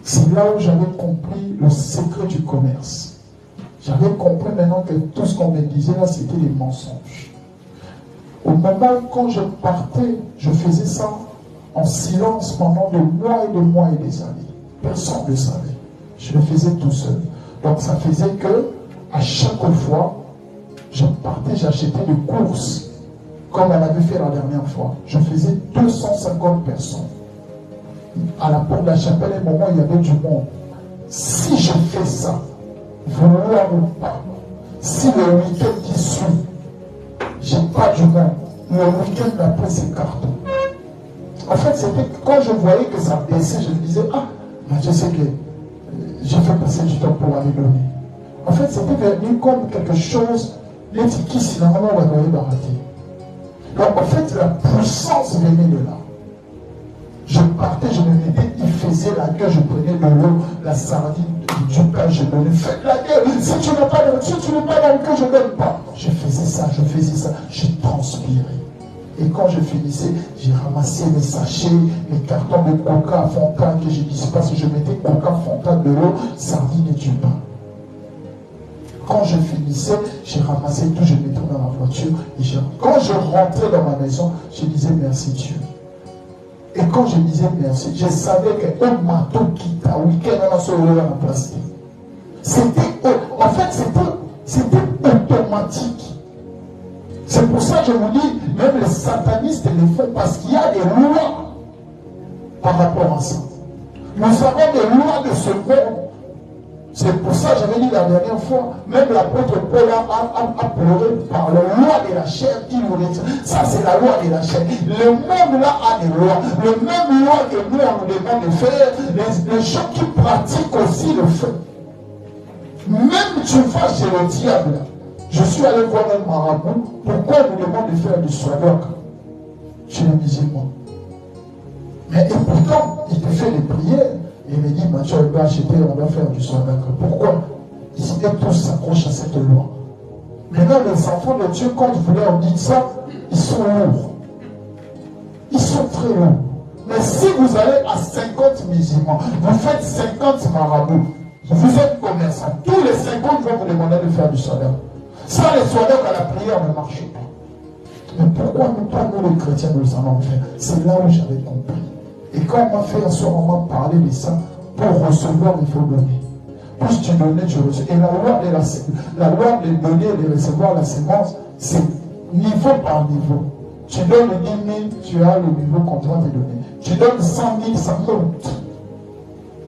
C'est là où j'avais compris le secret du commerce. J'avais compris maintenant que tout ce qu'on me disait là, c'était des mensonges. Au moment où quand je partais, je faisais ça en silence pendant des mois et des mois et des années. Personne ne le savait. Je le faisais tout seul. Donc ça faisait que, à chaque fois, je partais, j'achetais des courses, comme on avait fait la dernière fois. Je faisais 250 personnes. À la porte de la chapelle, à un moment, il y avait du monde. Si je fais ça, vouloir ou pas, si le week-end qui suit, j'ai pas du monde, le week-end d'après c'est carton. En fait, c'était quand je voyais que ça baissait, je me disais, ah, je sais que je vais passer du temps pour aller donner. En fait, c'était devenu comme quelque chose, qui finalement va devenir baraté. Donc en fait, la puissance venait de là. Je partais, je me mettais, il faisait la gueule, je prenais de l'eau, la sardine, du pain, je donnais. Faites la gueule, si tu n'as pas de, si tu n'es pas dans le cœur, je ne donne pas. Je faisais ça, je transpirais. Et quand je finissais, j'ai ramassé mes sachets, mes cartons de coca à fontaine que je dispasse, je mettais coca, fontaine, de l'eau, sardine et du pain. Quand je finissais, j'ai ramassé tout, je mettais dans la voiture. Et quand je rentrais dans ma maison, je disais merci Dieu. Et quand je disais merci, je savais qu'un matou qui t'a week-end, on a sauvé la place. C'était, en fait, c'était automatique. C'est pour ça que je vous dis, même les satanistes le font parce qu'il y a des lois par rapport à ça. Nous avons des lois de ce monde. C'est pour ça que j'avais dit la dernière fois, même l'apôtre Paul a pleuré par la loi de la chair qui nous retient. Ça, c'est la loi de la chair. Le monde là a des lois. Le même loi que nous, on nous demande de faire, les gens qui pratiquent aussi le font. Même tu vas chez le diable. Je suis allé voir un marabout. Pourquoi on nous demande de faire du swadok? Je le disais moi. Mais et pourtant, il te fait des prières. Il me dit, Mathieu, on va acheter, on va faire du swadok. Pourquoi? Ils tous s'accrochent à cette loi. Maintenant, les enfants de Dieu, quand vous leur dites ça, ils sont lourds. Ils sont très lourds. Mais si vous allez à 50 musulmans, vous faites 50 marabouts, vous êtes commerçants, tous les 50 vont vous demander de faire du swadok. Sans les swadok à la prière ne marche pas. Mais pourquoi nous, pas nous les chrétiens, nous allons faire? C'est là où j'avais compris. Et quand on m'a fait à ce moment parler de ça, pour recevoir, il faut donner. Plus tu donnais, tu reçois. Et la loi de donner et de recevoir la sémence, c'est niveau par niveau. Tu donnes 10 000, tu as le niveau qu'on doit te donner. Tu donnes 100 000, ça monte.